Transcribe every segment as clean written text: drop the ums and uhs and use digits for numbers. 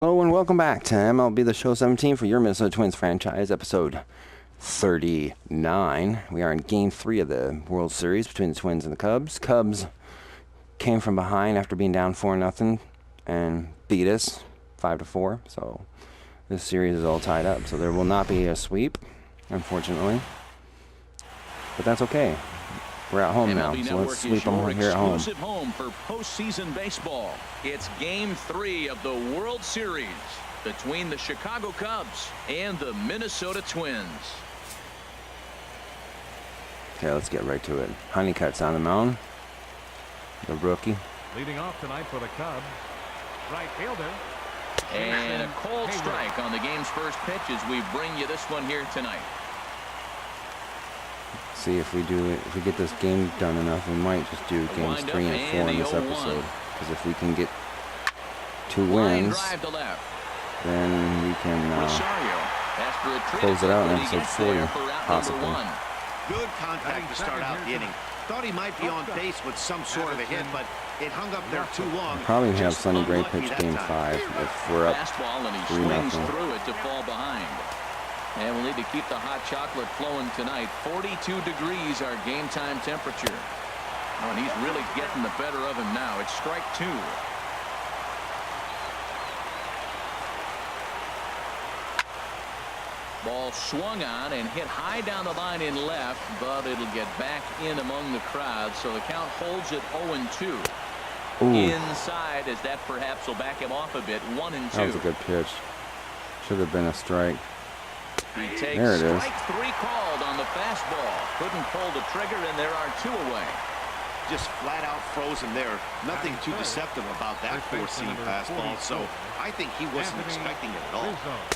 Hello and welcome back to MLB The Show 17 for your Minnesota Twins franchise, episode 39. We are in Game 3 of the World Series between the Twins and the Cubs. Cubs came from behind after being down 4-0 and beat us 5-4. So this series is all tied up. So there will not be a sweep, unfortunately. But that's okay. We're at home now, so let's sweep them here at home. Exclusive home for postseason baseball. It's Game 3 of the World Series between the Chicago Cubs and the Minnesota Twins. Okay, let's get right to it. Honeycutt's on the mound. The rookie. Leading off tonight for the Cubs, right fielder. And a cold strike on the game's first pitch as we bring you this one here tonight. See if we do it. If we get this game done enough, we might just do games 3 and 4 in this episode. Because if we can get 2 wins, then we can close it out in episode 40, possibly. Good contact to start out the inning. Thought he might be on base with some sort of a hit, but it hung up there too long. Probably have Sonny Gray pitch game 5 if we're up 3-0. Through it to fall behind. And we'll need to keep the hot chocolate flowing tonight. 42 degrees our game time temperature. Oh, and he's really getting the better of him now. It's strike 2. Ball swung on and hit high down the line in left, but it'll get back in among the crowd. So the count holds at 0-2. Inside, as that perhaps will back him off a bit. 1-2. That was a good pitch. Should have been a strike. He takes there it is. Strike 3 called on the fastball. Couldn't pull the trigger, and there are 2 away. Just flat out frozen there. Nothing too deceptive about that four-seam fastball, so I think he wasn't expecting it at all.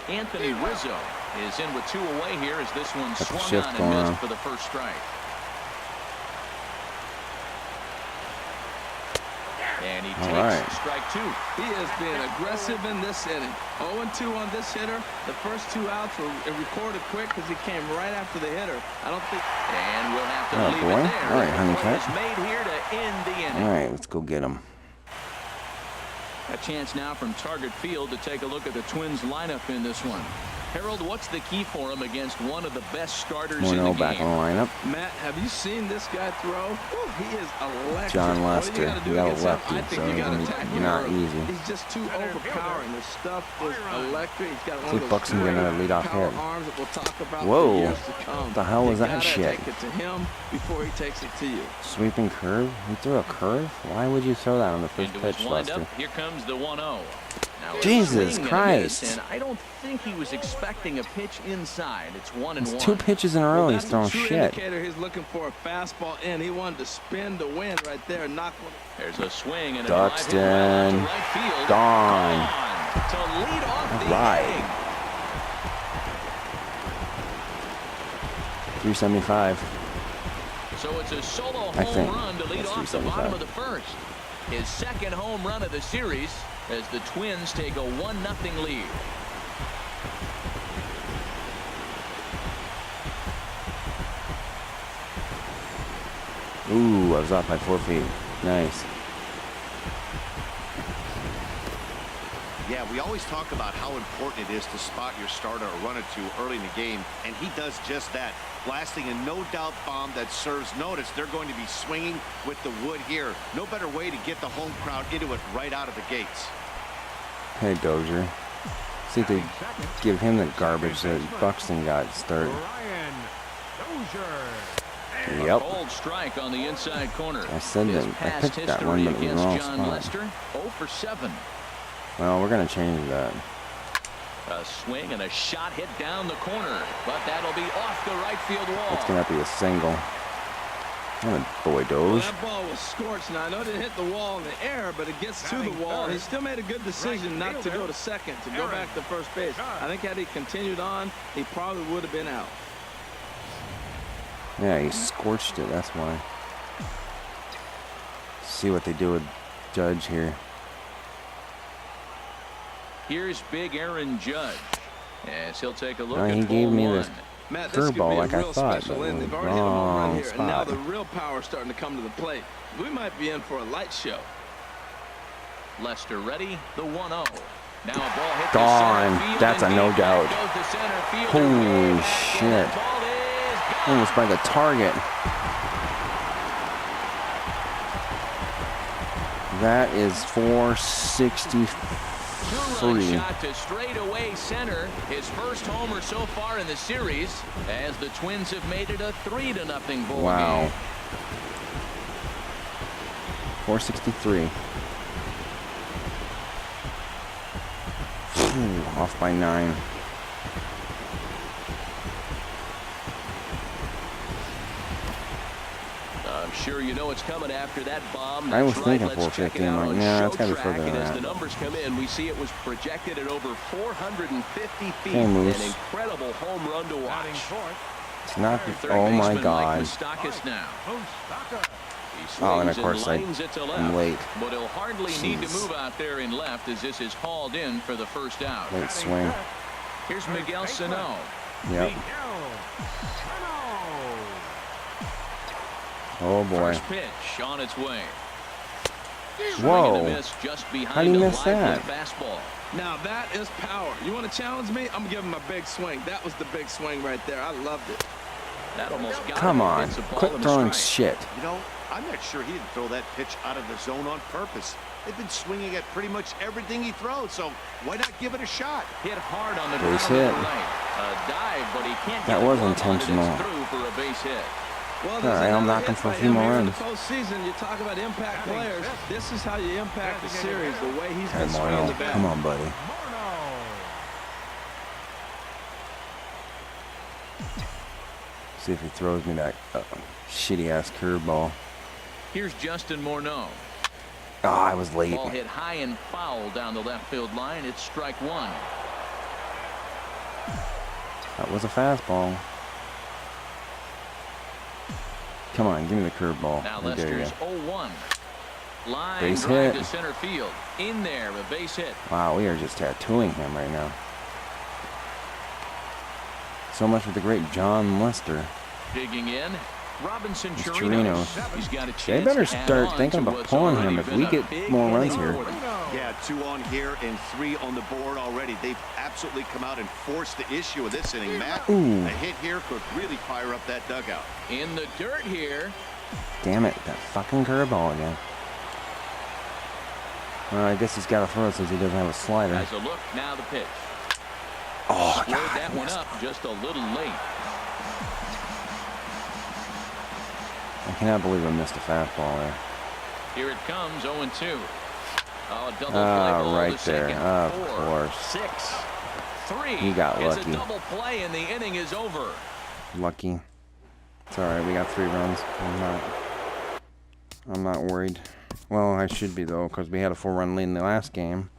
Anthony Rizzo is in with 2 away here as this one That's swung on and missed for the first strike. And he takes strike 2. He has been aggressive in this inning. 0-2 on this hitter. The first 2 outs were recorded quick because he came right after the hitter. I don't think. And we'll have to leave it there. All right, Honeycutt. Made here to end the inning. All right, let's go get him. A chance now from Target Field to take a look at the Twins lineup in this one. Harold, what's the key for him against one of the best starters in the game? Back on the lineup. Matt, have you seen this guy throw? Ooh, he is electric. John Lester. He got a lefty, so it's not easy. He's just too overpowering. His stuff is electric. He's got one of those Buxton get another leadoff hit. arms that we'll talk about Whoa. for years to come. What the hell was that shit? Take it to him before he takes it to you. Sweeping curve? He threw a curve? Why would you throw that on the first pitch, Lester? Here comes the 1-0. Jesus Christ. And I don't think he was expecting a pitch inside. It's 1-1. It's 2 pitches in a row. He's throwing shit. He's looking for a fastball in. He wanted to spin the wind right there and knock one. There's a swing and a Duxton. right field. Gone. To lead off the inning. 375. So it's a solo home run to lead off the bottom of the first. His second home run of the series as the Twins take a 1-0 lead. Ooh, I was off by 4 feet. Nice. Yeah, we always talk about how important it is to spot your starter or run it to early in the game, and he does just that. Blasting a no-doubt bomb that serves notice. They're going to be swinging with the wood here. No better way to get the home crowd into it right out of the gates. Hey, Dozier. See if they give him the garbage that Buxton got started. Yep. Cold strike on the inside corner. I said that. I picked that one, but it was the wrong spot. Lester, 0 for 7. Well, we're going to change that. A swing and a shot hit down the corner, but that'll be off the right field wall. It's going to be a single. Oh, boy, Doge. Well, that ball was scorched. Now, I know it didn't hit the wall in the air, but it gets to the wall. He still made a good decision not to go to second, to go back to first base. I think had he continued on, he probably would have been out. Yeah, he scorched it. That's why. See what they do with Judge here. Here's big Aaron Judge as he'll take a look at he gave me this curveball like I thought. They've already hit a home run here, and now the real power is starting to come to the plate. We might be in for a light show. Lester ready, the 1-0. Now a ball hit Gone. to center field. That's a no doubt. Holy shit. Almost by the target. That is 463. Two-run shot to straightaway center. His first homer so far in the series, as the Twins have made it a 3-0 ball game. Wow. 463. Off by 9. I'm sure you know it's coming after that bomb. I was That's thinking right. Let's check it 450. out I'm like, on nah, it's got to be Showtrack, further than and as that. the numbers come in, we see it was projected at over 450 feet. Hey, Moose. An incredible home run to watch. It's not. Third Oh my baseman God. Mike Moustakas now. He Oh, and of swings course lines it to left, I'm late. but he'll hardly need to Jeez. move out there in left as this is hauled in for the first out. Late swing. Here's Miguel Sano. Yep. Oh boy. First pitch on its way. Whoa. Swing and a miss just behind How do you a miss lively that? fastball. Now that is power. You want to challenge me? I'm giving him a big swing. That was the big swing right there. I loved it. That almost got Come him. on. It's a ball Quit and a throwing strike. shit. You know, I'm not sure he didn't throw that pitch out of the zone on purpose. They've been swinging at pretty much everything he throws, so why not give it a shot? Hit hard on the Base ground hit. to the right. A dive, but he can't That get was the glove on it. It's intentional. through for a base hit. Well, All right, I'm knocking for a few more runs. Postseason, you talk about impact players. This is how you impact the series. The way he's Hey, been swinging the Morneau. bat. Come on, buddy. See if he throws me that shitty-ass curveball. Here's Justin Morneau. Oh, I was late. Ball hit high and foul down the left field line. It's strike one. That was a fastball. Come on, give me the curveball. Now I dare you. Lester's 0-1. Line Base drive hit. to center field. In there, a base hit. Wow, we are just tattooing him right now. So much for the great John Lester. Digging in, Robinson Chirinos. Chirinos. He's got a chance. They better to add start on thinking to about what's pulling already him if been we a get big more runs inning here. for them. Yeah, 2 on here and 3 on the board already. They've absolutely come out and forced the issue of this inning, Matt. Ooh. A hit here could really fire up that dugout. In the dirt here. Damn it, that fucking curveball again. Well, I guess he's got to throw it since he doesn't have a slider. Has a look, now the pitch. Oh, Squared God. that one up just a little late. I cannot believe I missed a fastball there. Here it comes, 0-2. Oh, a double play ball Right to there. second. Of 4, course. 6, 3. He got It's lucky. a double play and the inning is over. Lucky. It's all right. We got 3 runs. I'm not worried. Well, I should be though, because we had a 4-run lead in the last game,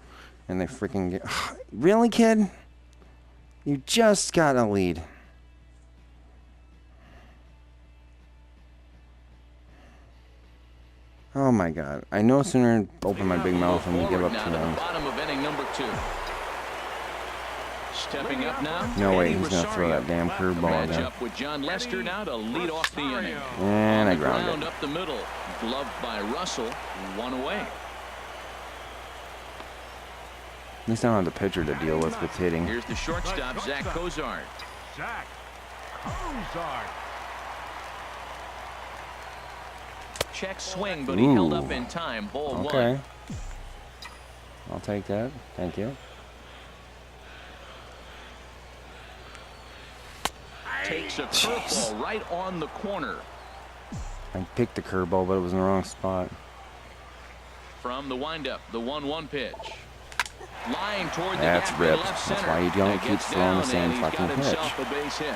and they freaking get. Really, kid? You just got a lead. Oh my God! I no sooner open my big mouth and we give up Now 2 to the runs. bottom of inning number 2. Stepping up now. No way, Eddie he's gonna throw that Rosario. damn curveball Match again. up with John Lester now to lead off the inning. And I On the ground ground it. up the middle. Gloved by Russell. 1 away. At least I don't have the pitcher to deal with hitting. Here's the shortstop, Zach Cozart. Zach Cozart. Check swing, but he held up in time. Ball 1. Okay. I'll take that. Thank you. Takes a curveball right on the corner. I picked the curveball, but it was in the wrong spot. From the windup, the 1-1 pitch. Line toward the That's gap in ripped. left That's center. why you don't That keep gets throwing the down, same and he's fucking got himself pitch. a base hit.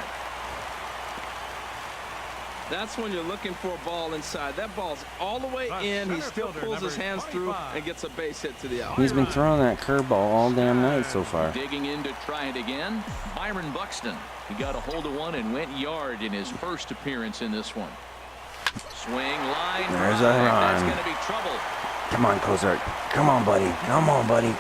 That's when you're looking for a ball inside. That ball's all the way in. He still pulls his hands through and gets a base hit to the out. He's been throwing that curveball all damn night so far. Digging in to try it again. Byron Buxton. He got a hold of one and went yard in his first appearance in this one. Swing, line, There's a drive. run. That's going to be trouble. Come on, Cozart. Come on, buddy. Come on, buddy.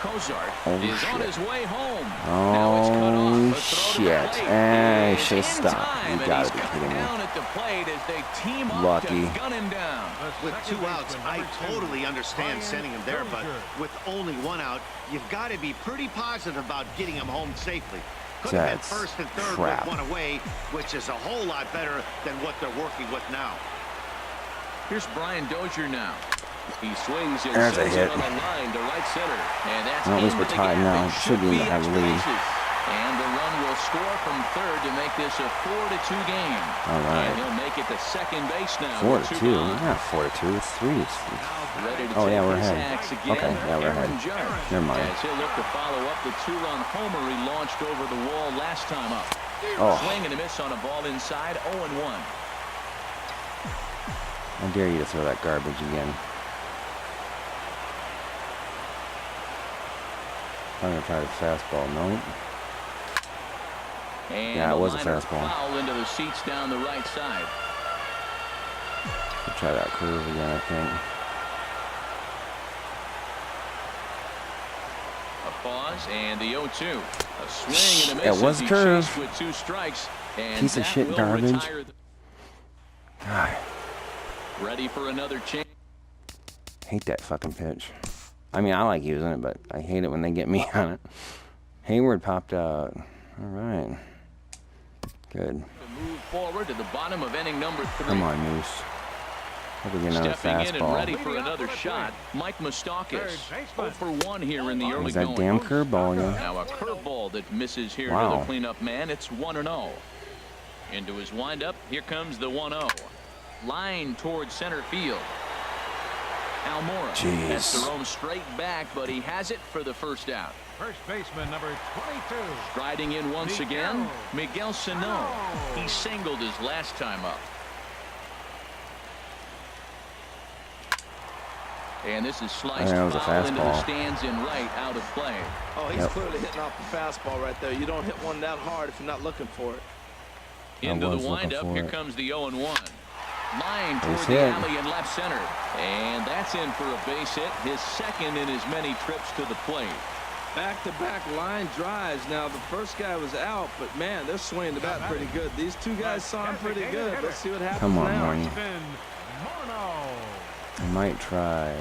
Cozart is on his way home. Oh, shit. Hey, should stop. You gotta be kidding me. At the plate as they team up Lucky. to gun him down. With 2 outs, I totally understand sending him there, but with only 1 out, you've got to be pretty positive about getting him home safely. Could have been That's first and third crap. with 1 away, which is a whole lot better than what they're working with now. Here's Brian Dozier now. He swings and There's a sends hit. it on the line to right center. And that's Well, at least into we're the tied gap. now. It Should be be have a extra lead. bases. And the run will score from third to make this a 4-2 game. All right. And he'll make it to second base now. 4-2. Gone. Not 4-2. It's 3. Ready to Oh, yeah, take we're his ahead. axe again. Okay, yeah, we're Aaron ahead. Judge, Never mind. as he'll look to follow up the 2-run homer he launched over the wall last time up. Oh. Swing and a miss on a ball inside. 0-1. I dare you to throw that garbage again. I'm going to try the fastball. Nope. And Yeah, it was a liner fastball. foul into the seats down the right side. I'll try that curve again, I think. A pause and the 0-2. A swing and a miss. That was as he curve. chased with 2 strikes. And Piece of that shit will garbage. retire God, ready for another chance. hate that fucking pitch. I mean, I like using it, but I hate it when they get me on it. Hayward popped out. All right. Good. To move forward to the bottom of inning number 3. Come on, Moose. Hope we get another Stepping in and ready fastball. for another shot, Mike Moustakas. 0 for 1 here in the early Was that going. damn curveball again? Now a curveball that misses here Wow. to the cleanup man. It's 1-0. Into his windup. Here comes the 1-0. Line towards center field. Almora has Jeez. thrown straight back, but he has it for the first out. First baseman number 22. Striding in once again, Miguel Sano. He singled his last time up. And this is sliced that was a foul into the fastball. stands in right, out of play. Oh, he's Yep. clearly hitting off the fastball right there. You don't hit one that hard if you're not looking for it. Into the was looking windup, for here it. comes the 0-1. Line toward Base the hit. alley in left center. And that's in for a base hit, his second in as many trips to the plate. Back-to-back line drives. Now, the first guy was out, but, man, they're swinging the bat pretty good. These 2 guys saw him pretty good. Let's see what happens Come on, now. Marnie. Then Morneau. I might try.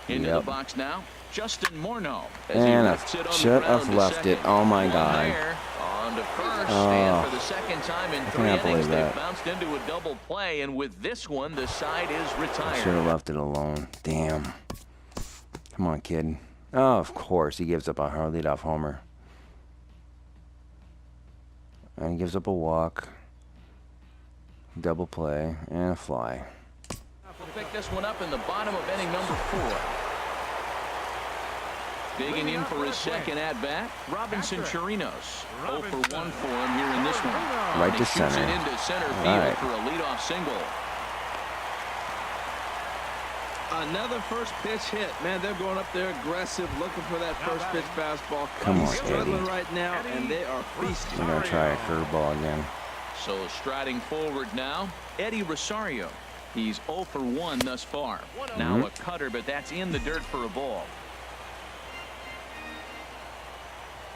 Into Yep. the box now, Justin Morneau. As And he I lifts it on should the have ground to left second. it. Oh, my One God. there, on to first, Oh. and for the second time in 3 can't innings, believe they that. bounced into a double play, and with this one, the side is I retired. should have left it alone. Damn. Come on, kid. Oh, of course. He gives up a hard leadoff homer. And he gives up a walk. Double play. And a fly. We'll pick this one up in the bottom of inning number 4. Digging in for his second at-bat, Robinson Chirinos. 0 for 1 for him here in this one. Right He to shoots center. it into center All field right. for a leadoff single. Another first pitch hit. Man, they're going up there aggressive, looking for that first pitch fastball. Come He's on, struggling Eddie. right now, and they are feasting. We're going to try a curveball again. So striding forward now, Eddie Rosario. He's 0 for 1 thus far. Now a cutter, but that's in the dirt for a ball.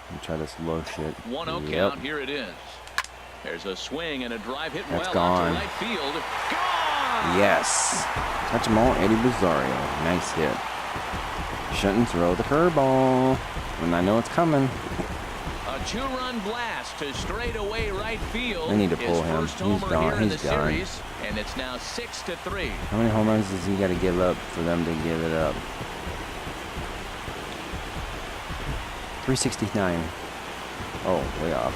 Let me try this low shit. 1-0 Yep. count. Here it is. There's a swing and a drive hit That's well gone. out to right field. Gone! Yes. Touch them all, Eddie Rosario. Nice hit. Shouldn't throw the curveball. And I know it's coming. A 2-run blast to straightaway right field. They need to pull His him. first He's homer gone. here in He's the done. series, and it's now 6-3. How many home runs does he got to give up for them to give it up? 369. Oh, way off.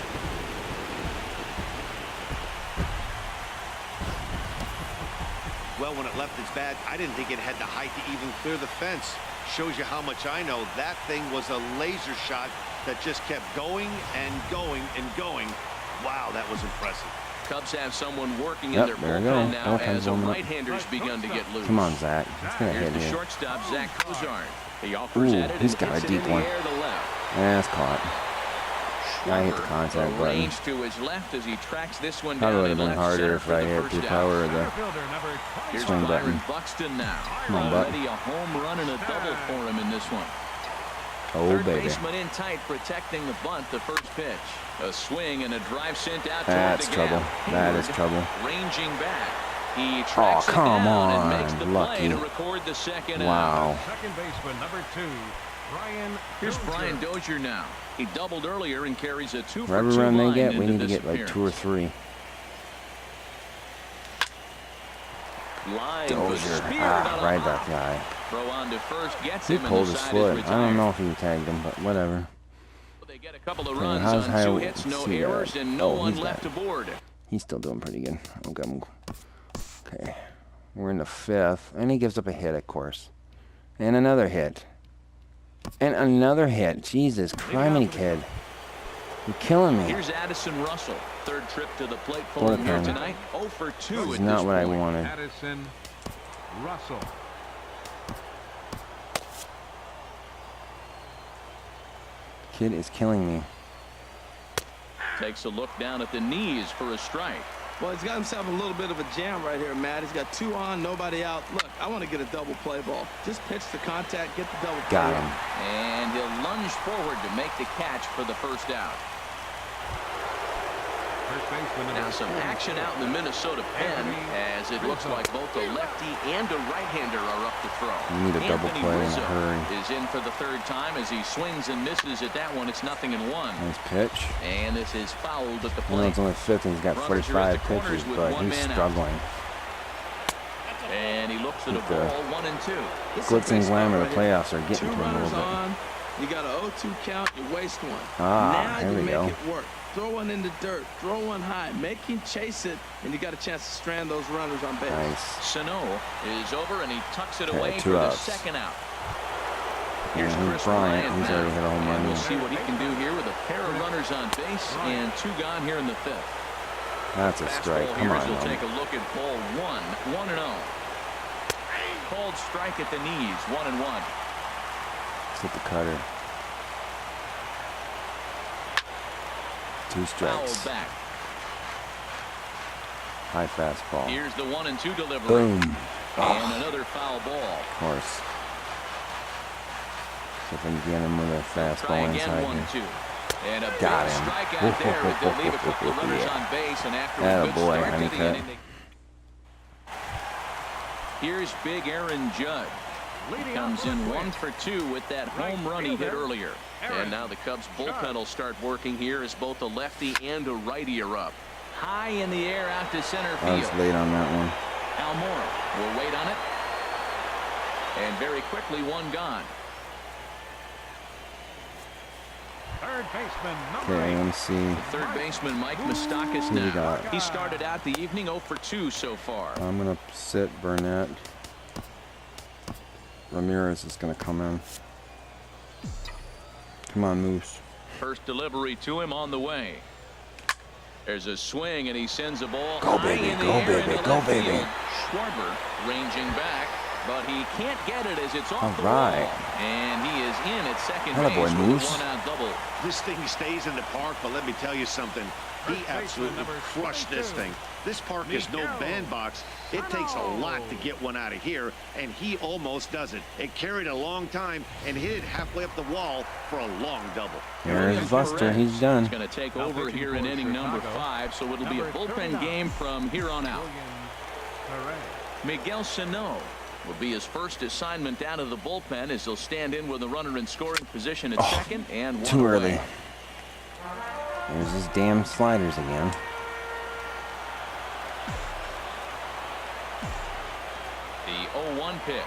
Well, when it left its bat, I didn't think it had the height to even clear the fence. Shows you how much I know. That thing was a laser shot that just kept going and going and going. Wow, that was impressive. Cubs have someone working Yep, in their there we go. bullpen now Bullpen's as a warming up. right-hander's begun to get loose. Come on, Zach. It's going to Here's hit the here. shortstop, Zach Cozart. He offers Ooh, at it he's and got a hits it deep in the one. air to left. Yeah, it's caught. I hit the contact button. Range to his left as he tracks this one Probably down would have in been left harder center if for I the hit first the down. power of the Fielder number Here's swing Byron button. Buxton now. Come on, Buck. Already a home run and a double for him in this one. Oh, Third baby. baseman in tight, protecting the bunt. The first pitch, a swing and a drive sent out. That's toward the trouble. gap. That is Hayward trouble. Ranging back. He tracks it come down and on. makes the Lucky. play to record the second out. Wow. second baseman number 2, Brian. Here's Brian Dozier now. He doubled earlier and carries a 2 For every for 2 run they line get, we into need to this get like appearance. 2 or 3. Line Dozier. speared Ah, on a right hop. that guy. Throw on to first gets He him and pulled the his side foot. is I don't retired. know if he tagged him, but whatever. They get a couple of Okay, runs how's on how 2 hits, no see that? errors, and no Oh, one he's left got- aboard. He's still doing pretty good. Okay. We're in the 5th. And he gives up a hit, of course. And another hit. And another hit. Jesus, criminy kid. You're killing me. Here's Addison Russell. Third trip to the plate for him here Bullpen. tonight. 0 for 2 This is at not this what I point. wanted. Addison Russell. Kid is killing me. Takes a look down at the knees for a strike. Well, he's got himself a little bit of a jam right here, Matt. He's got 2 on, nobody out. Look, I want to get a double play ball. Just pitch the contact, get the double play. Got him. And he'll lunge forward to make the catch for the first out. First baseman number Now some 42, action out in the Minnesota pen as it looks like both a lefty and a right-hander are up to throw. We need a double Anthony play in a Rizzo hurry. is in for the 3rd time as he swings and misses at that one. It's 0-1. Nice pitch. And this is fouled at the I know plate. it's only 5th and he's got Runners are 45 at the corners pitches, with but one he's man out. struggling. And he looks at a With the ball, 1 and 2. This is Glitz a and great glamour, spot the right here. playoffs are getting 2 to him a runners little bit. on. You got a 0-2 count. You waste one. Ah, now there you we make go. it work. Throw one in the dirt. Throw one high. Make him chase it, and you got a chance to strand those runners on base. Nice. Sano is over, and he tucks it Okay, away 2 for the outs. second out. And Here's here's Chris Bryant. Bryant He's now. already hit a home And run. we'll see what he can do here with a pair of runners on base and 2 gone here in the 5th. That's a strike. Fastball Come here on, as he'll man. take a look at ball 1, 1-0. Called strike at the knees, 1-1. Let's hit the cutter. 2 strikes. Fouled back. High fastball. Here's the 1-2 delivery. Boom. And another foul ball. Of course. So if I can get him with a fastball Try again, inside 1-2. here. And a Got big him. strikeout there, but they'll leave a couple of runners Yeah. on base, and after a Atta good boy, start to the honeycut. inning, here's big Aaron Judge. He comes in 1 for 2 with that home run he hit earlier. And now the Cubs bullpen will start working here as both a lefty and a righty are up. High in the air out to center I was field. late on that one. Almora will wait on it. And very quickly, 1 gone. third baseman number Okay, 8, let me see. Third baseman Mike Moustakas Who we now. got? He started out the evening 0 for 2 so far. I'm going to sit Burnett. Ramirez is going to come in. Come on, Moose. First delivery to him on the way. There's a swing, and he sends a ball Go, high baby, in the go, air baby, into go, left baby. field. Schwarber ranging back, but he can't get it as it's off All the right. wall. And he is in at second Atta base boy, with Moose. a 1-out double. This thing stays in the park, but let me tell you something. He First baseman absolutely number crushed this 22. thing. This park is no Miguel bandbox. It takes a lot to get one out of here, and he almost does it. It carried a long time and hit it halfway up the wall for a long double. There's Buster. He's done. He's going to take Now over pitching here in for inning number Chicago, 5, so it'll be a number bullpen 39, game from here on out. William Perez. Miguel Sano will be his first assignment down to the bullpen as he'll stand in with a runner in scoring position at second and 1 Too away. early. There's his damn sliders again. The 0-1 pitch.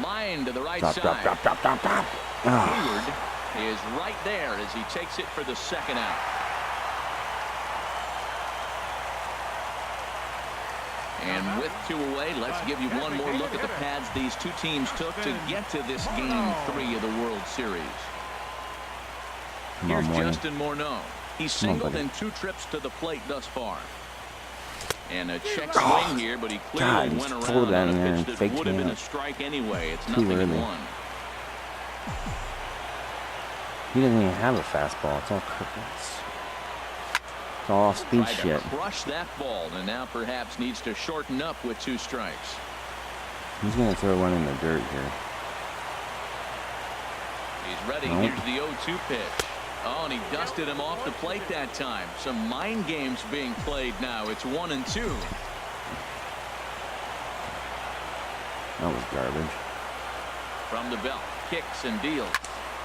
Line to the right Drop, side. drop, drop, drop, drop, drop. Ah, Hayward is right there as he takes it for the second out. And with 2 away, let's give you one more look at the pads these two teams took to get to this Game 3 of the World Series. come on, Here's Morgan. Justin Morneau. He's Come on, singled buddy. in 2 trips to the plate thus far. And a check swing here, but he clearly God, he's went pulled around down on there a and pitch that faked would have me been out. a strike anyway. It's Too 0-1. early. He doesn't even have a fastball. It's all crickets. It's all speed Tried shit. to crush that ball, and now perhaps needs to shorten up with 2 strikes. He's going to throw one in the dirt here. He's ready. Nope. Here's the 0-2 pitch. Oh, and he dusted him off the plate that time. Some mind games being played now. It's 1-2. That was garbage. From the belt, kicks and deals.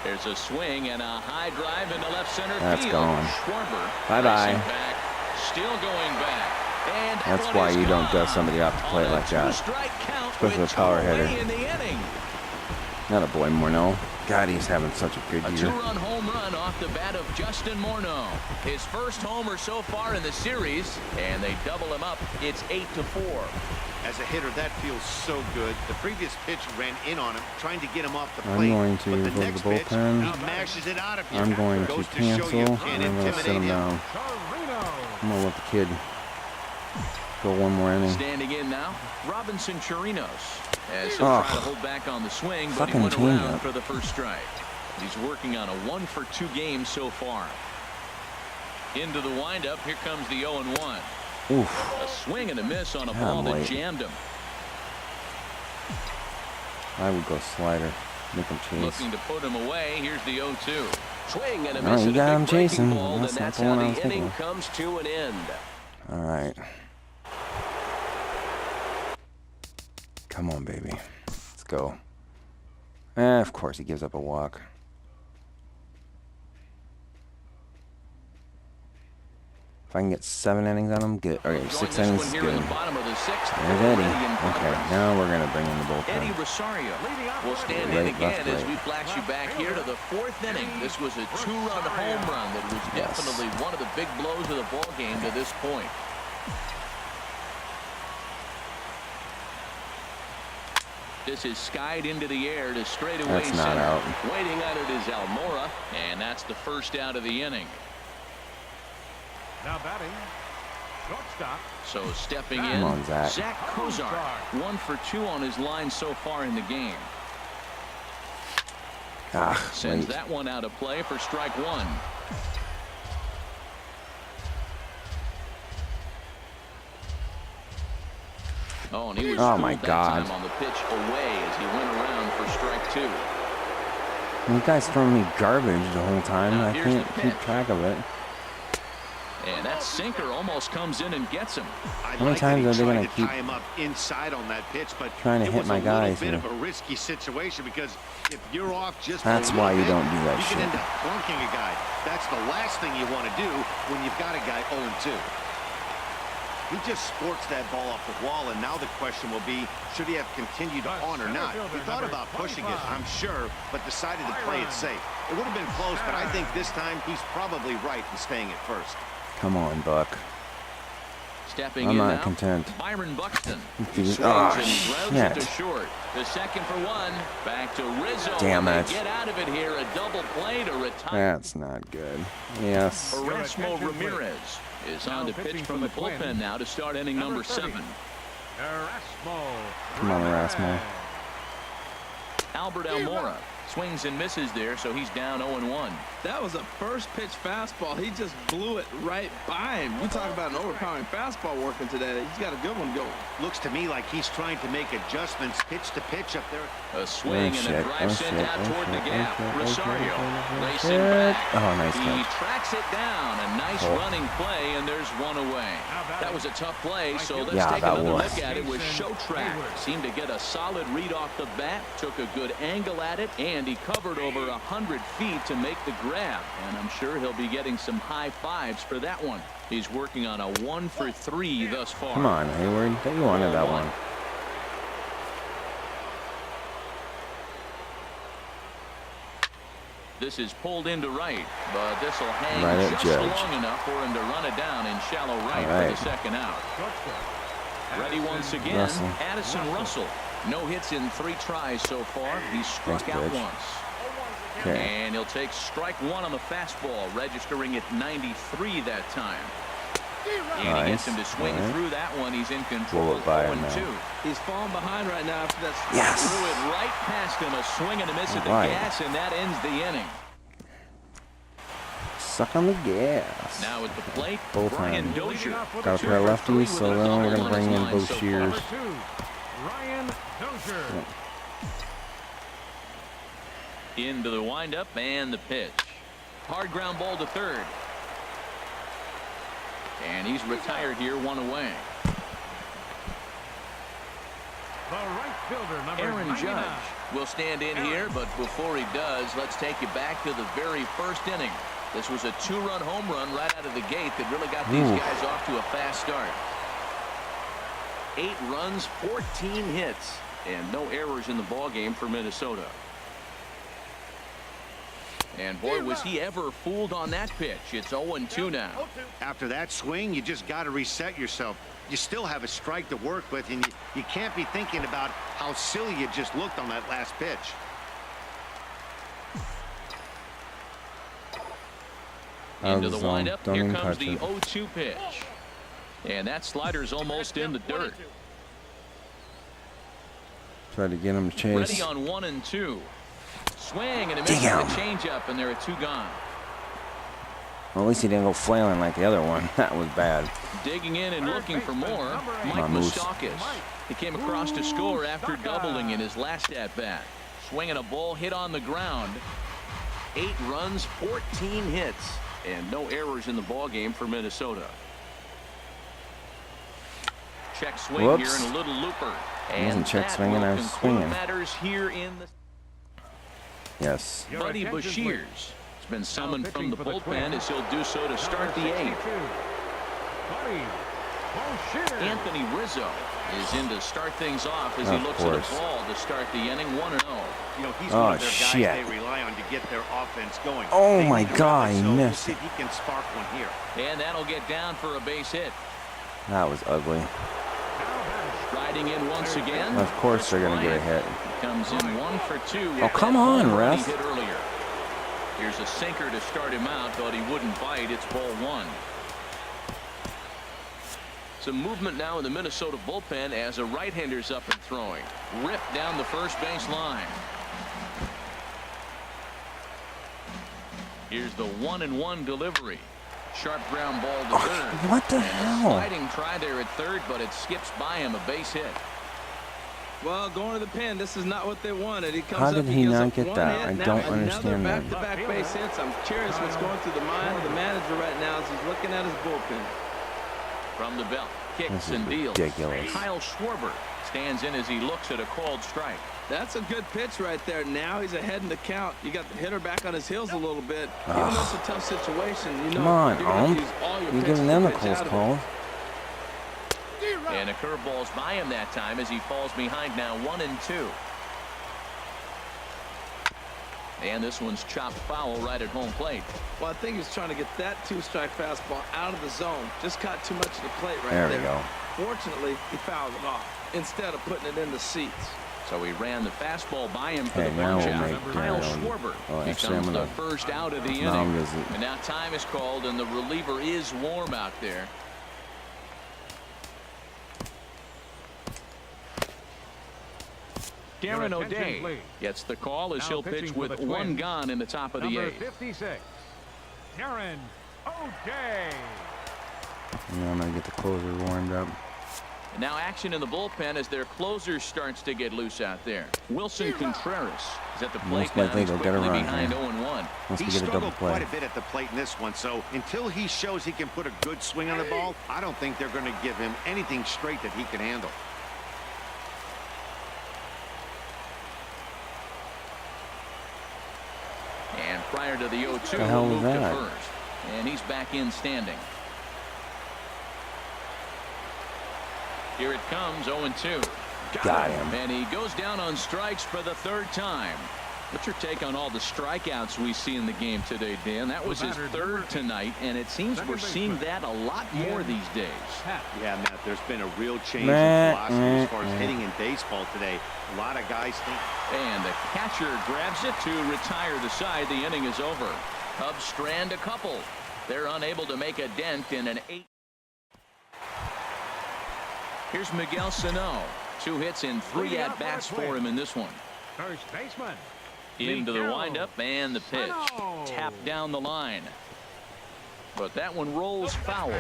There's a swing and a high drive into left center field. That's gone. Schwarber. Bye-bye. Back, still going back. And That's why you don't dust somebody off the plate like that. Especially a power hitter. Not a boy, Morneau. God, he's having such a good year. A 2-run home run off the bat of Justin Morneau. His first homer so far in the series, and they double him up. It's 8-4. As a hitter, that feels so good. The previous pitch ran in on him, trying to get him off the plate. I'm going to but go the to the next pitch, bullpen. he mashes it out of here. I'm going to Goes show cancel. you I'm can't going to sit him intimidate down. I'm going to let the kid go one more inning. Standing in now, Robinson Chirinos. As he'll try to hold back on the swing, but he Fucking went around changeup. for the first strike. He's working on a 1-for-2 game so far. Into the windup, here comes the 0-1. Oof. A swing and a miss on a ball that jammed him. I would go slider. Make him chase. Looking to put him away. Here's the 0-2. Swing and a No, miss. you got him chasing. Ball, That's and not that's the how one I the was inning thinking. comes to an end. All right. Come on, baby. Let's go. Of course, he gives up a walk. If I can get 7 innings on him, good. Okay, 6 innings is Here good. in the bottom of the 6th. There's Eddie. Okay, now we're going to bring in the Eddie bullpen. Rosario will stand Right, in again left, as right. we flash you back here to the 4th inning. This was a 2-run home run that was definitely one of the big blows of the ball game to this point. This is skied into the air to straightaway That's not center. out. Waiting on it is Almora, and that's the first out of the inning. Now batting, shortstop. So stepping Come in, on, Zach. Zach Kozar, 1-for-2 on his line so far in the game. Sends late. that one out of play for strike 1. Oh, and he was my fooled God. that time on the pitch away as he went around for strike 2. You guys throwing me garbage the whole time. Now I here's can't the keep pitch. track of it. And that sinker almost comes in and gets him. How many times are they going to keep tie him up inside on that pitch, but trying to it hit was my a little guys bit here? of a risky situation because if you're off just That's a little why you bit, don't do that you shit. can end up plunking a guy. That's the last thing you want to do when you've got a guy 0-2. He just sports that ball off the wall, and now the question will be, should he have continued on or not? He thought about pushing it, I'm sure, but decided to play it safe. It would have been close, but I think this time he's probably right in staying at first. Come on, Buck. Stepping I'm in not now, content. Byron Buxton. He's- Swings oh, and grounds it to shit. short. The second for 1. Back to Rizzo. Damn and it. they get out of it here. A double play to retire. That's not good. Yes. Erasmo Ramirez is on to pitch from the bullpen now to start inning number 7. Erasmo. Come on, Erasmo. Albert Almora swings and misses there, so he's down 0-1. That was a first pitch fastball. He just blew it right by him. You talk about an overpowering fastball working today. He's got a good one going. Looks to me like he's trying to make adjustments pitch to pitch up there. A swing and a drive sent out toward the gap. Rosario racing shit. back. Oh, nice He catch. tracks it down. A nice running play, and there's one away. That was a tough play, so let's Yeah, take that another was. look at it with show track. Seemed to get a solid read off the bat, took a good angle at it, and he covered over 100 feet to make the grab. And I'm sure he'll be getting some high fives for that one. He's working on a 1-for-3 thus far. Come on, Hayward. You wanted that one. This is pulled into right, but this will hang Right at just Judge. long enough for him to run it down in shallow right All right. for the second out. Ready once again, Russell. Addison Russell. No hits in 3 tries so far. He's struck Nice out pitch. once. Okay. And he'll take strike 1 on the fastball, registering at 93 that time. And he gets him to swing Nice. through that one. He's in control. Blow it by him 0-2. now. He's falling behind right now after that. Yes. Threw it right past him. A swing and a miss at the Right. gas, and that ends the inning. suck on the gas. Now at the plate, Both Brian hands. Dozier. Got a pair of lefties, so then we're going to bring in both shears. Ryan Dozier. Into the windup and the pitch. Hard ground ball to third. And he's retired here, one away. The right fielder, number Aaron 99. Judge will stand in here, but before he does, let's take you back to the very first inning. This was a two-run home run right out of the gate that really got these guys off to a fast start. 8 runs, 14 hits, and no errors in the ballgame for Minnesota. And boy, was he ever fooled on that pitch. It's 0-2 now. After that swing, you just got to reset yourself. You still have a strike to work with, and you can't be thinking about how silly you just looked on that last pitch. Into the windup, here comes the 0-2 pitch. And that slider's almost in the dirt. Try to get him to chase. Ready on 1 and 2. Swing and a miss on the changeup, and there are 2 gone. Well, at least he didn't go flailing like the other one. That was bad. Digging in and looking for more, Mike Moustakas. He came across to score after doubling in his last at-bat. Swinging a ball hit on the ground. 8 runs, 14 hits, and no errors in the ballgame for Minnesota. Check swing here and a little looper. I wasn't check swinging, I was swinging. Matters here in the Yes. Buddy Bashir's has been summoned from the bullpen as he'll do so to start the 8th. Anthony Rizzo is in to start things off as he looks at a ball to start the inning 1-0. You know, he's one of their guys they rely on to get their offense going. Oh my God, he missed. See if he can spark one here. And that'll get down for a base hit. That was ugly. Riding in once again. Of course they're going to get a hit. Comes in 1 for 2. Oh, come on, ref. Hit earlier. Here's a sinker to start him out, but he wouldn't bite. It's ball 1. Some movement now in the Minnesota bullpen as a right-hander's up and throwing. Ripped down the first base line. Here's the 1-1 delivery. Sharp ground ball to third. What the hell? Sliding try there at third, but it skips by him, a base hit. Well, going to the pen, this is not what they wanted. He comes How up, did he not hit get that? I don't understand that. Back-to-back base hits. I'm curious what's going through the mind of the manager right now as he's looking at his bullpen. From the belt, kicks and deals. Ridiculous. Kyle Schwarber stands in as he looks at a called strike. That's a good pitch right there. Now he's ahead in the count. You got the hitter back on his heels a little bit. Even though it's a tough situation, you know, come on, you're going to use all your you're pitches giving them to a pitch close out of call. it. And a curveball's by him that time as he falls behind now 1-2. And this one's chopped foul right at home plate. Well, I think he's trying to get that 2-strike fastball out of the zone. Just caught too much of the plate right there. There we go. Fortunately, he fouled it off instead of putting it in the seats. So he ran the fastball by him for the now punch we'll out. make Kyle Schwarber becomes the first out of the inning. And now time is called, and the reliever is warm out there. Darren O'Day gets the call as he'll pitch with 1 gone in the top of the 8th. 56, Darren O'Day. Yeah, I'm going to get the closer warmed up. And now action in the bullpen as their closer starts to get loose out there. Wilson Contreras is at the plate now. He's quickly behind 0-1. He struggled quite a bit at the plate in this one, so until he shows he can put a good swing on the ball, I don't think they're going to give him anything straight that he can handle. And prior to the 0-2, the hell he'll was move to that? first. And he's back in standing. Here it comes, 0-2. Got him. And he goes down on strikes for the 3rd time. What's your take on all the strikeouts we see in the game today, Dan? That was his 3rd tonight, and it seems we're seeing that a lot more these days. Yeah, Matt, there's been a real change in philosophy as far as hitting in baseball today. A lot of guys think. And the catcher grabs it to retire the side. The inning is over. Cubs strand a couple. They're unable to make a dent in an 8. Here's Miguel Sano. 2 hits and 3 at-bats for him in this one. First baseman. Into the windup and the pitch. Tapped down the line. but that one rolls foul.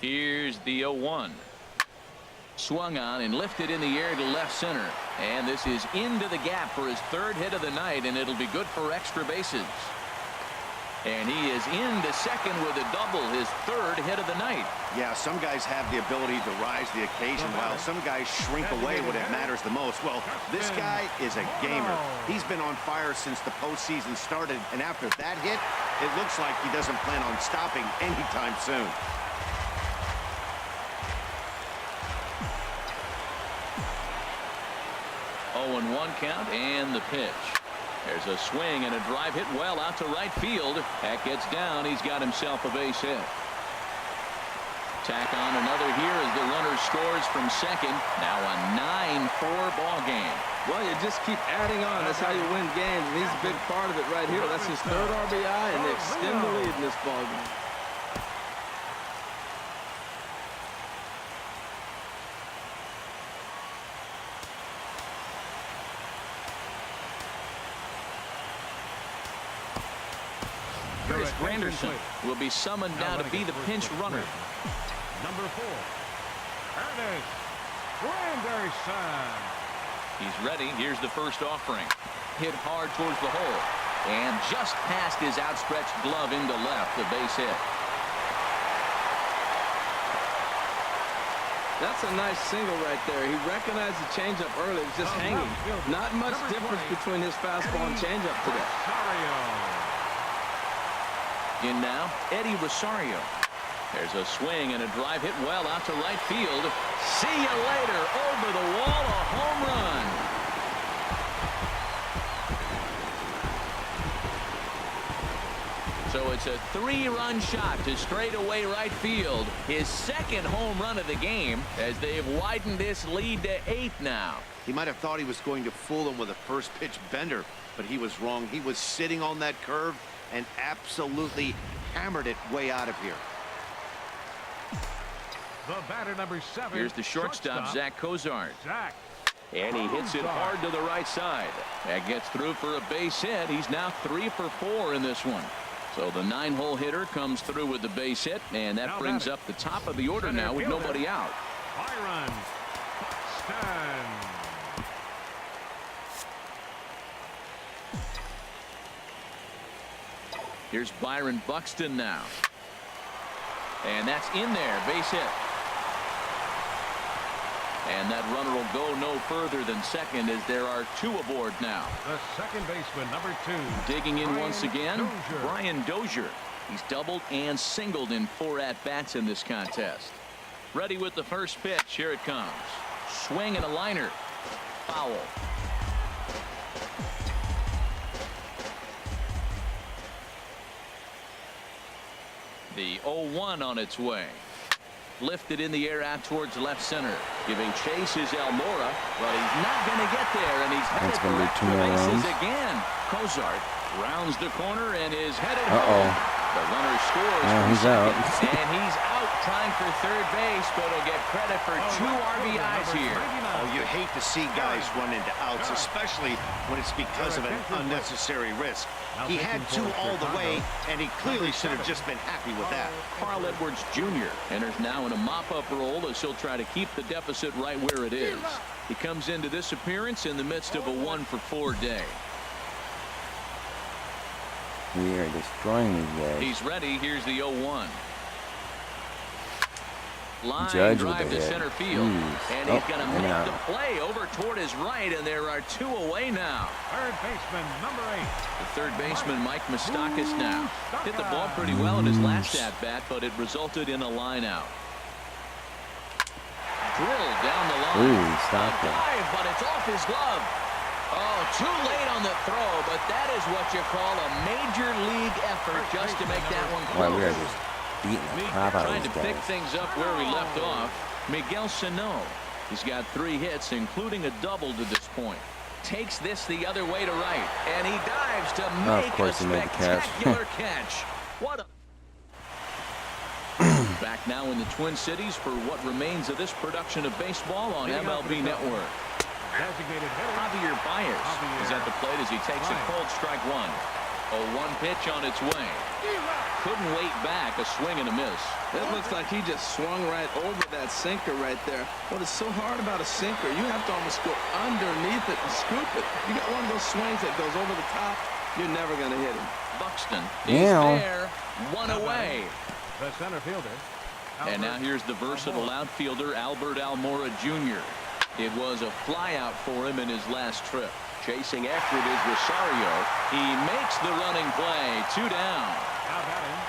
Here's the 0-1. Swung on and lifted in the air to left center. And this is into the gap for his third hit of the night, and it'll be good for extra bases. And he is into second with a double, his third hit of the night. Yeah, some guys have the ability to rise the occasion while some guys shrink away when it matters the most. Well, this guy is a gamer. He's been on fire since the postseason started, and after that hit, it looks like he doesn't plan on stopping anytime soon. Oh, and 1 count and the pitch. There's a swing and a drive hit well out to right field. That gets down. He's got himself a base hit. Tack on another here as the runner scores from second. Now a 9-4 ball game. Well, you just keep adding on. That's how you win games, and he's a big part of it right here. That's his third RBI, and they extend the lead in this ball game. Chris Granderson will be summoned now to be the pinch runner. Number 4, Ernest Granderson. He's ready. Here's the first offering. Hit hard towards the hole. And just past his outstretched glove into left, the base hit. That's a nice single right there. He recognized the changeup early. It was just hanging. Not much difference between his fastball and changeup today. In now, Eddie Rosario. There's a swing and a drive hit well out to right field. See you later. Over the wall, a home run. So it's a 3-run shot to straightaway right field. His second home run of the game as they've widened this lead to 8 now. He might have thought he was going to fool him with a first pitch bender, but he was wrong. He was sitting on that curve and absolutely hammered it way out of here. The batter, number 7. Here's the shortstop, Zach Cozart. Zach. And he hits it hard to the right side. That gets through for a base hit. He's now 3 for 4 in this one. So the 9-hole hitter comes through with the base hit, and that brings up the top of the order now with nobody out. Byron Stan. Here's Byron Buxton now. And that's in there, base hit. And that runner will go no further than second as there are 2 aboard now. The second baseman, number 2. Digging in once again, Dozier. Brian Dozier. He's doubled and singled in 4 at-bats in this contest. Ready with the first pitch. Here it comes. Swing and a liner. Foul. The 0-1 on its way. Lifted in the air out towards left center. Giving chase is Almora, but he's not going to get there, and he's headed for extra bases again. Cozart rounds the corner and is headed home. The runner scores. He's out. And he's out trying for third base, but he'll get credit for 2 RBIs here. Oh, you hate to see guys run into outs, especially when it's because of an unnecessary risk. He had 2 all the way, and he clearly should have just been happy with that. Carl Edwards Jr. enters now in a mop-up role as he'll try to keep the deficit right where it is. He comes into this appearance in the midst of a 1-for-4 day. We are destroying these guys. He's ready. Here's the 0-1. Line Judge drive to center field. And he's going to make out. the play over toward his right, and there are 2 away now. Third baseman, number 8. The third baseman, Mike Moustakas, now. Hit the ball pretty well in his last at-bat, but it resulted in a line out. Drilled down the line. Ooh, stopped it. Dive, but it's off his glove. Oh, too late on the throw, but that is what you call a major league effort just to make that one close. Wow, we are just beating the crap out of Trying these to pick guys. things up where we left off. Miguel Sano. He's got 3 hits, including a double to this point. Takes this the other way to right, and he dives to make a spectacular catch. What a... Back now in the Twin Cities for what remains of this production of baseball on MLB Network. Designated hitter. Javier Baez is at the plate as he takes a cold strike one. 0-1 pitch on its way. Couldn't wait back. A swing and a miss. It looks like he just swung right over that sinker right there. What is so hard about a sinker, you have to almost go underneath it and scoop it. You got one of those swings that goes over the top, you're never going to hit him. Buxton is there. One away. The center fielder. And now here's the versatile outfielder, Albert Almora Jr. It was a flyout for him in his last trip. Chasing after it is Rosario. He makes the running play. 2 down. Out batting,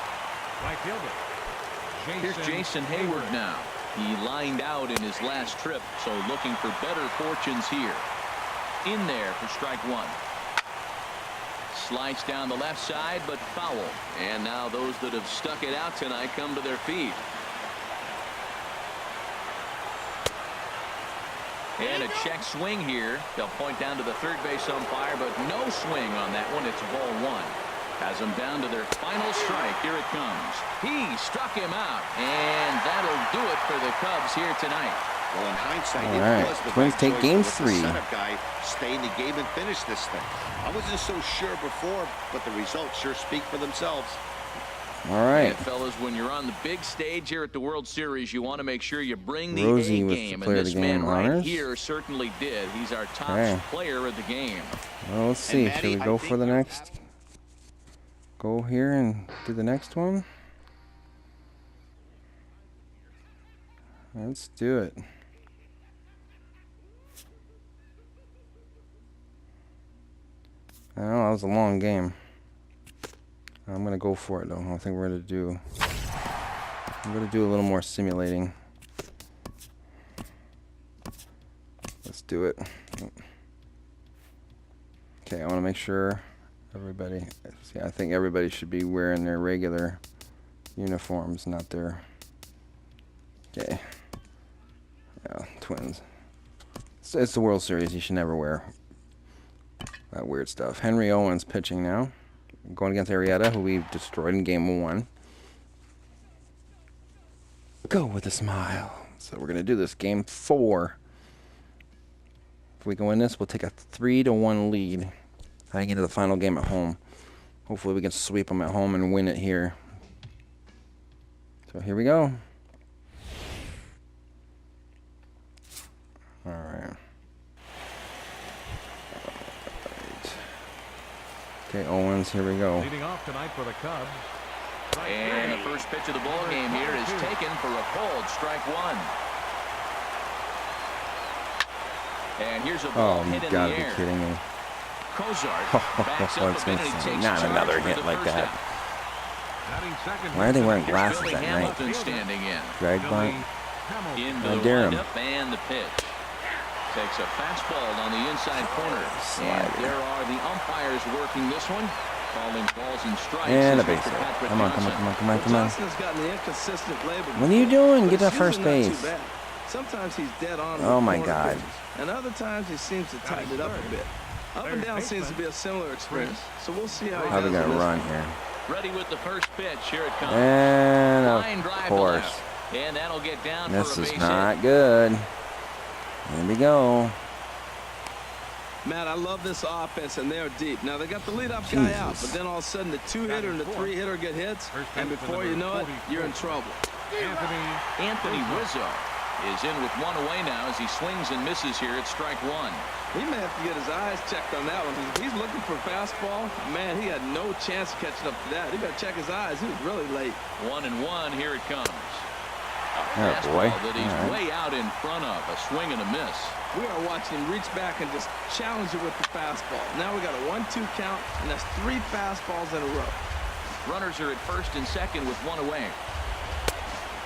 right fielder. Here's Jason Hayward now. He lined out in his last trip, so looking for better fortunes here. In there for strike one. Slice down the left side, but foul. And now those that have stuck it out tonight come to their feet. And a check swing here. They'll point down to the third base umpire, but no swing on that one. It's ball one. Has them down to their final strike. Here it comes. He struck him out, and that'll do it for the Cubs here tonight. Well, in hindsight, All it right. was the Twins right take choice game to let 3. the setup guy stay in the game and finish this thing. I wasn't so sure before, but the results sure speak for themselves. All right. And fellas, when you're on the big stage here at the World Series, you want to make sure you bring the Rosie A with the game, player and of this the man game right honors. here certainly did. He's our top Okay. player of the game. Well, let's see. Matty, Should we I go think for the you're next? Go here and do the next one? Let's do it. I know that was a long game. I'm gonna go for it though. I think we're gonna do. I'm gonna do a little more simulating. Let's do it. Okay, I want to make sure everybody. See, I think everybody should be wearing their regular uniforms, not their. Okay. Yeah, Twins. It's the World Series. You should never wear that weird stuff. Henry Owens pitching now. Going against Arrieta, who we destroyed in game 1. Go with a smile. So we're going to do this game 4. If we can win this, we'll take a 3-1 lead heading into the final game at home. Hopefully we can sweep them at home and win it here. So here we go. All right. Okay, Owens, here we go. Leading off tonight for the Cubs. And the first pitch of the ball game here is taken for a cold strike one. And here's a ball hit you in gotta the be air. kidding me. Kozart backs up a bit and he takes Not charge another for hit the like first that. out. Why are they wearing Here's glasses Billy at night? Hamilton standing in. Drag bunt. Into I the dare him. windup and the pitch. Takes a fastball on the inside corner. And there are the umpires working this one. Calling balls and strikes. And a is base Mr. hit. Patrick Come on, Johnson. come on. Johnson's gotten the inconsistent label. What are you doing? But Get to it's first usually not base. too bad. Sometimes he's dead on. Oh with my corner God. pitches, and other times he seems to tighten it up a bit. Up and down seems to be a similar experience. So we'll see how he How are does we in gonna this run one. here? Ready with the first pitch. Here it comes. And Line of drive to course, left. And that'll get down this for a is base not hit. good. Here we go. Matt, I love this offense, and they're deep. Now, they got the leadoff guy out, but then all of a sudden the 2-hitter and the 3-hitter get hits, and before you know it, you're in trouble. Anthony Rizzo is in with one away now as he swings and misses here at strike one. He may have to get his eyes checked on that one. If he's looking for fastball, man, he had no chance of catching up to that. He better check his eyes. He was really late. 1-1. Here it comes. A Oh, boy. fastball that he's All right. way out in front of. A swing and a miss. We are watching him reach back and just challenge it with the fastball. Now we got a 1-2 count, and that's 3 fastballs in a row. Runners are at first and second with one away.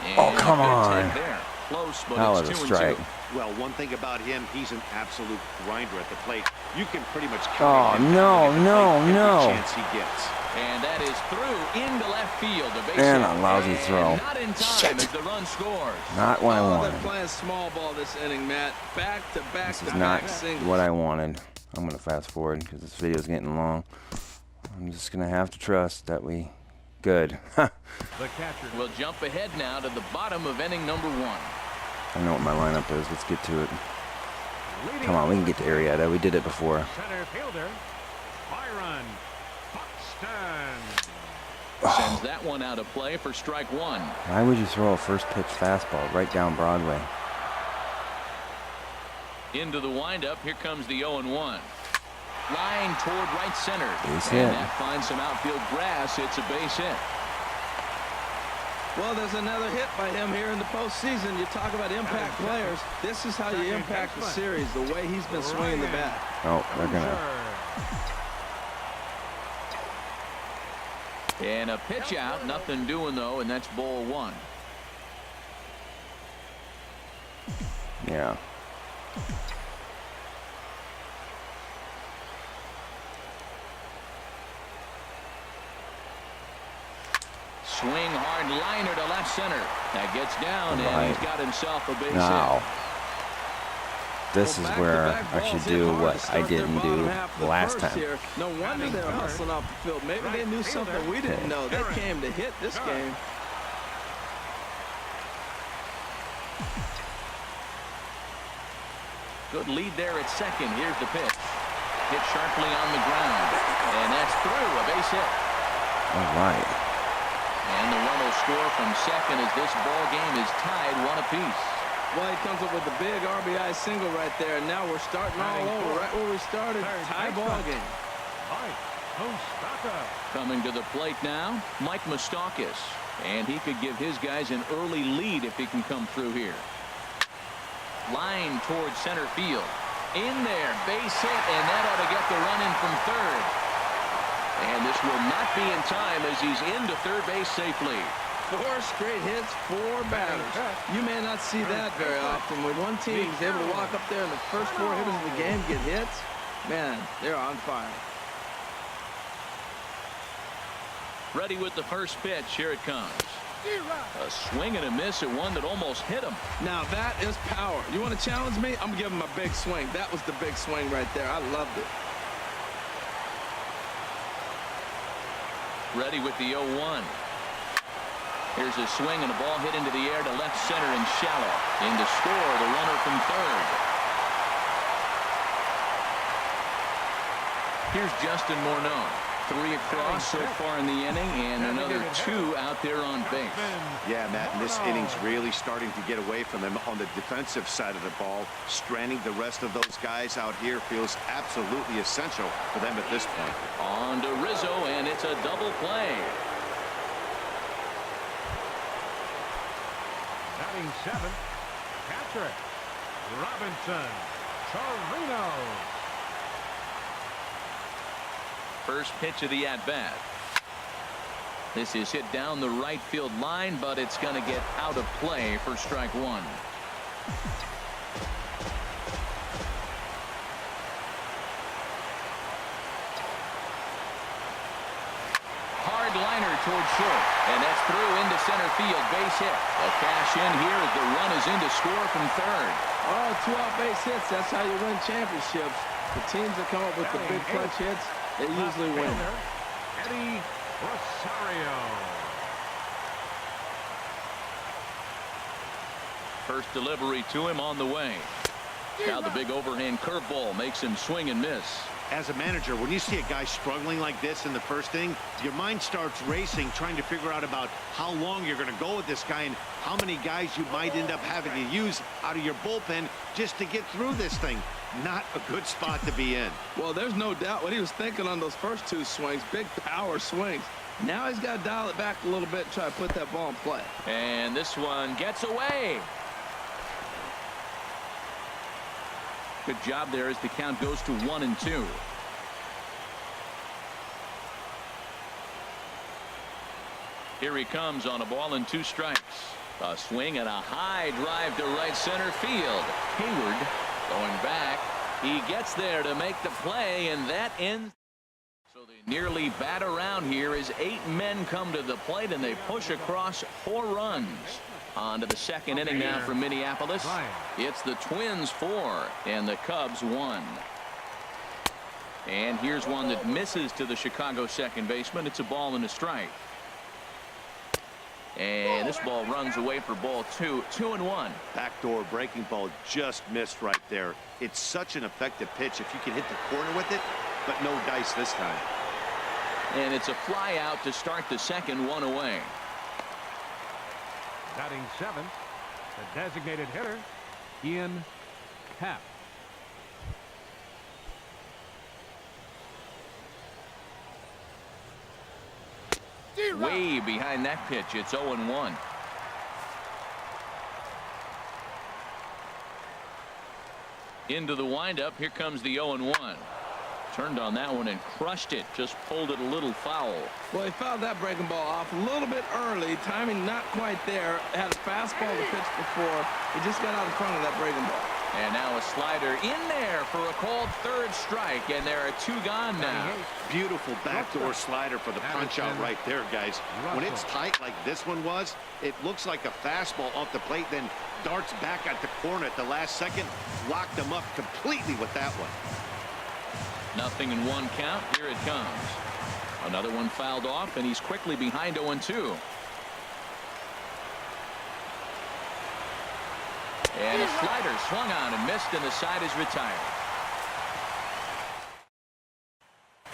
And Oh, come a good on. take there. Close, but That it's was a 2-2. strike. Well, one thing about him, he's an absolute grinder at the plate. You can pretty much Oh, count on him no, at the plate no, every no. chance he gets. And that is through into left field. A base And hit. a lousy And throw. not in time Shit. as the run scores. Not what I Oh, wanted. they're playing small ball this inning, Matt. Back to back This to is not back singles. what I wanted. I'm gonna fast forward because this video is getting long. I'm just gonna have to trust that we good. The catcher. We'll jump ahead now to the bottom of inning number 1. I know what my lineup is. Let's get to it. Leading Come on, we can get to Arrieta. We did it before. Center fielder, Byron Buxton. Sends that one out of play for strike one. Why would you throw a first pitch fastball right down Broadway? Into the windup. Here comes the 0-1. Line toward right center. Base and hit. that finds some outfield grass. It's a base hit. Well, there's another hit by him here in the postseason. You talk about impact players. This is how you impact the series, the way he's been swinging the bat. Oh, they're gonna. And a pitch out. Nothing doing, though, and that's ball one. Yeah. Swing hard liner to left center. That gets down, and he's got himself a base Now, hit. this is where I should do what I didn't do last time. No wonder they were hustling off the field. Maybe they knew something we didn't know. They came to hit this game. Good lead there at second. Here's the pitch. Hit sharply on the ground. And that's through. A base hit. All right. And the run will score from second as this ball game is tied 1 apiece. Well, he comes up with the big RBI single right there, and now we're starting all over right where we started. Tie ball game. Coming to the plate now, Mike Moustakas. And he could give his guys an early lead if he can come through here. Line towards center field. In there, base hit, and that ought to get the run in from third. And this will not be in time as he's into third base safely. 4 straight hits, 4 batters. You may not see that very often. When one team is able to walk up there and the first 4 hitters of the game get hits, man, they're on fire. Ready with the first pitch. Here it comes. A swing and a miss at one that almost hit him. Now that is power. You want to challenge me? I'm giving him a big swing. That was the big swing right there. I loved it. Ready with the 0-1. Here's a swing and a ball hit into the air to left center and shallow. In to score the runner from third. Here's Justin Morneau. 3 across so far in the inning, and another 2 out there on base. Yeah, Matt, and this inning's really starting to get away from them on the defensive side of the ball. Stranding the rest of those guys out here feels absolutely essential for them at this point. On to Rizzo, and it's a double play. Batting 7th, Patrick Robinson Torino. First pitch of the at-bat. This is hit down the right field line, but it's going to get out of play for strike one. Hard liner towards short, and that's through into center field. Base hit. A cash in here as the run is in to score from third. Oh, 2 out base hits. That's how you win championships. The teams that come up with the big clutch hits, they usually win. Eddie Rosario. First delivery to him on the way. Now the big overhand curveball makes him swing and miss. As a manager, when you see a guy struggling like this in the first inning, your mind starts racing, trying to figure out about how long you're going to go with this guy and how many guys you might end up having to use out of your bullpen just to get through this thing. Not a good spot to be in. Well, there's no doubt what he was thinking on those first 2 swings. Big power swings. Now he's got to dial it back a little bit and try to put that ball in play. And this one gets away. Good job there as the count goes to 1-2. Here he comes on a ball and 2 strikes. A swing and a high drive to right center field. Hayward going back. He gets there to make the play, and that ends. So they nearly bat around here as 8 men come to the plate, and they push across 4 runs. On to the second inning now from Minneapolis. It's the Twins 4 and the Cubs 1. And here's one that misses to the Chicago second baseman. It's a ball and a strike. And this ball runs away for ball 2. 2-1. Backdoor breaking ball just missed right there. It's such an effective pitch if you can hit the corner with it, but no dice this time. And it's a fly out to start the second. 1 away. Batting seventh, the designated hitter, Ian Happ. Way behind that pitch. It's 0-1. Into the windup. Here comes the 0-1. Turned on that one and crushed it. Just pulled it a little foul. Well, he fouled that breaking ball off a little bit early. Timing not quite there. Had a fastball to pitch before. He just got out in front of that breaking ball. And now a slider in there for a called third strike. And there are 2 gone now. Beautiful backdoor slider for the punch out right there, guys. When it's tight like this one was, it looks like a fastball off the plate, then darts back at the corner at the last second. Locked him up completely with that one. 0-1 count. Here it comes. Another one fouled off, and he's quickly behind 0-2. And a slider swung on and missed, and the side is retired.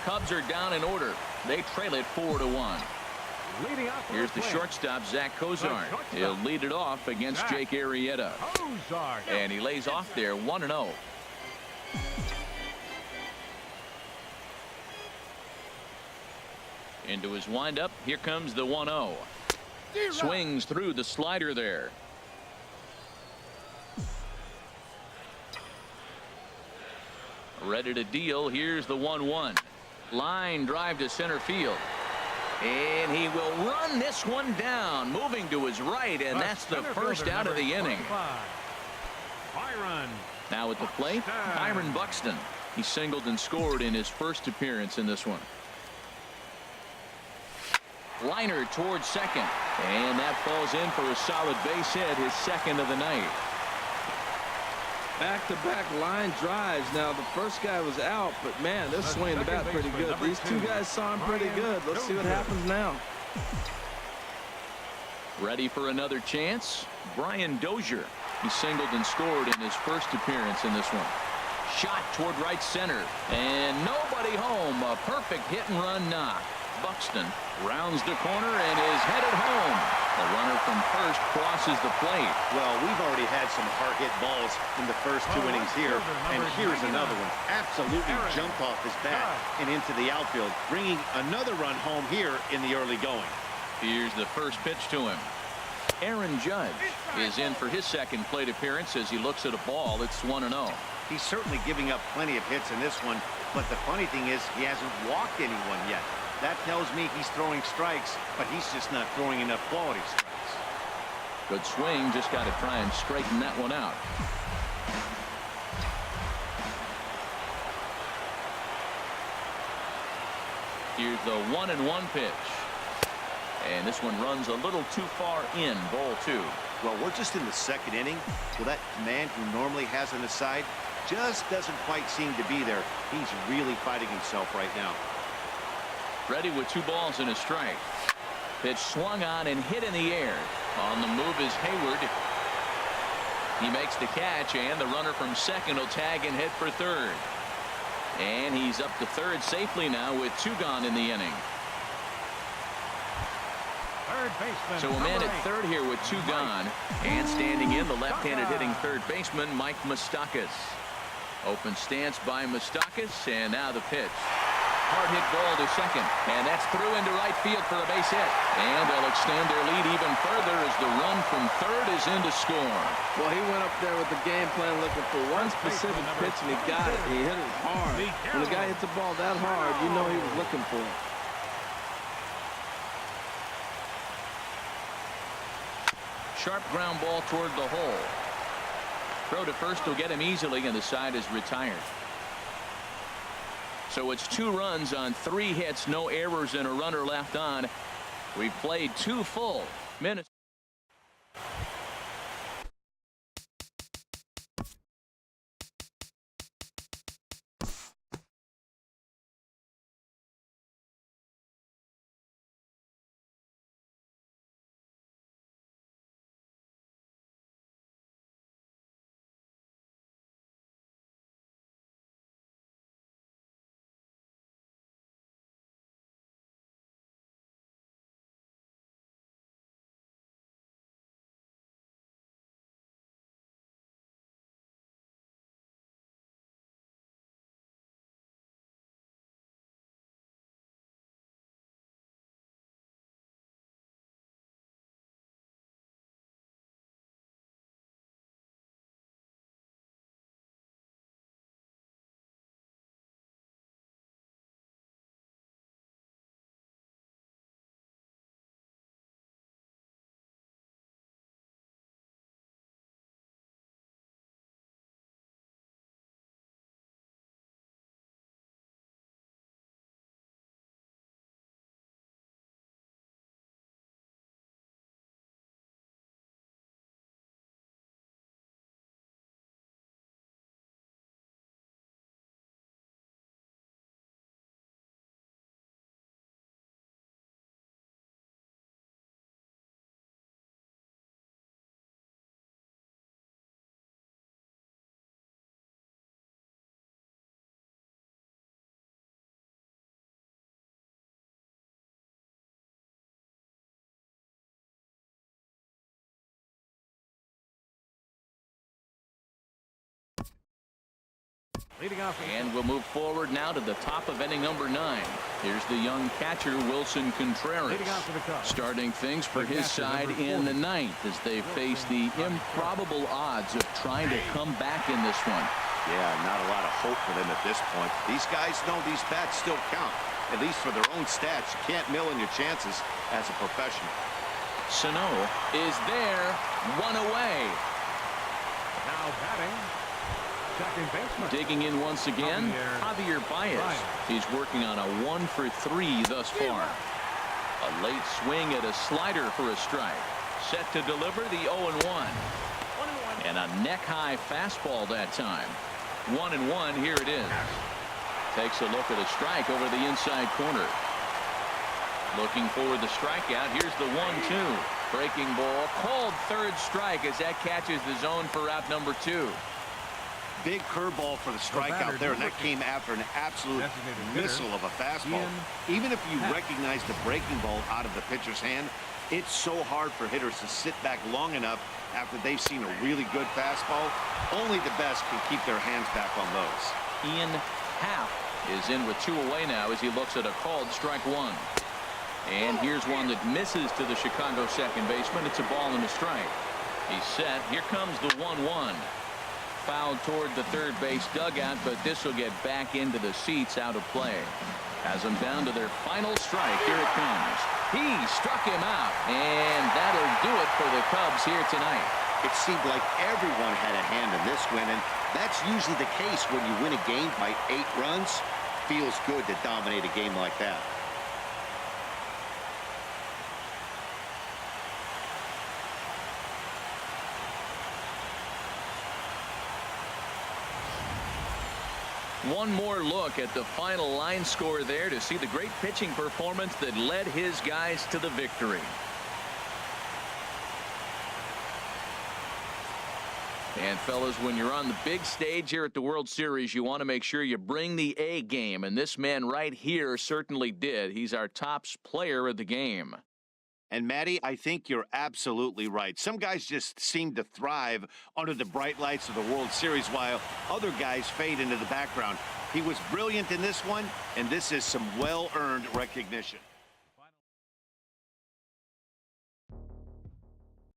Cubs are down in order. They trail it 4-1. Here's the shortstop, Zach Cozart. He'll lead it off against Jake Arrieta. And he lays off there 1-0. Into his windup. Here comes the 1-0. Swings through the slider there. Ready to deal. Here's the 1-1. Line drive to center field. And he will run this one down, moving to his right, and that's the first out of the inning. Now at the plate, Byron Buxton. He singled and scored in his first appearance in this one. Liner towards second, and that falls in for a solid base hit, his second of the night. Back-to-back line drives. Now the first guy was out, but man, they're swinging the bat pretty good. These 2 guys saw him pretty good. Let's see what happens now. Ready for another chance? Brian Dozier. He singled and scored in his first appearance in this one. Shot toward right center, and nobody home. A perfect hit-and-run knock. Buxton rounds the corner and is headed home. The runner from first crosses the plate. Well, we've already had some hard-hit balls in the first 2 innings here, and here's another one. Absolutely jumped off his bat and into the outfield, bringing another run home here in the early going. Here's the first pitch to him. Aaron Judge is in for his second plate appearance as he looks at a ball. It's 1-0. He's certainly giving up plenty of hits in this one, but the funny thing is he hasn't walked anyone yet. That tells me he's throwing strikes, but he's just not throwing enough quality strikes. Good swing. Just got to try and straighten that one out. Here's the 1-1 pitch. And this one runs a little too far in. Ball 2. Well, we're just in the second inning. Well, that command who normally has on the side just doesn't quite seem to be there. He's really fighting himself right now. Ready with 2 balls and a strike. Pitch swung on and hit in the air. On the move is Hayward. He makes the catch, and the runner from second will tag and hit for third. And he's up to third safely now with 2 gone in the inning. So a man at third here with 2 gone. And standing in, the left-handed hitting third baseman, Mike Moustakas. Open stance by Moustakas, and now the pitch. Hard hit ball to second, and that's through into right field for a base hit. And they'll extend their lead even further as the run from third is in to score. Well, he went up there with the game plan looking for one specific pitch, and he got it. He hit it hard. When the guy hits the ball that hard, you know he was looking for it. Sharp ground ball toward the hole. Throw to first will get him easily, and the side is retired. So it's 2 runs on 3 hits, no errors, and a runner left on. We've played 2 full minutes. Leading off. And we'll move forward now to the top of inning number 9. Here's the young catcher, Wilson Contreras, Leading off for the Cubs. starting things for his side in the 9th as they face the improbable odds of trying to come back in this one. Yeah, not a lot of hope for them at this point. These guys know these bats still count, at least for their own stats. You can't mill in your chances as a professional. Sano is there, one away. Now batting. Second baseman. Digging in once again, Javier Baez. He's working on a 1 for 3 thus far. A late swing at a slider for a strike. Set to deliver the 0-1. And a neck-high fastball that time. 1-1, here it is. Takes a look at a strike over the inside corner. Looking for the strikeout. Here's the 1-2. Breaking ball. Called third strike as that catches the zone for out number 2. Big curveball for the strikeout there, and that came after an absolute missile of a fastball. Even if you recognize the breaking ball out of the pitcher's hand, it's so hard for hitters to sit back long enough after they've seen a really good fastball. Only the best can keep their hands back on those. Ian Happ is in with 2 away now as he looks at a called strike 1. And here's one that misses to the Chicago second baseman. It's a ball and a strike. He's set. Here comes the 1-1. Fouled toward the third base dugout, but this will get back into the seats, out of play. Has them down to their final strike. Here it comes. He struck him out, and that'll do it for the Cubs here tonight. It seemed like everyone had a hand in this win, and that's usually the case when you win a game by 8 runs. Feels good to dominate a game like that. One more look at the final line score there to see the great pitching performance that led his guys to the victory. And fellas, when you're on the big stage here at the World Series, you want to make sure you bring the A game, and this man right here certainly did. He's our top player of the game. And, Matty, I think you're absolutely right. Some guys just seem to thrive under the bright lights of the World Series while other guys fade into the background. He was brilliant in this one, and this is some well-earned recognition.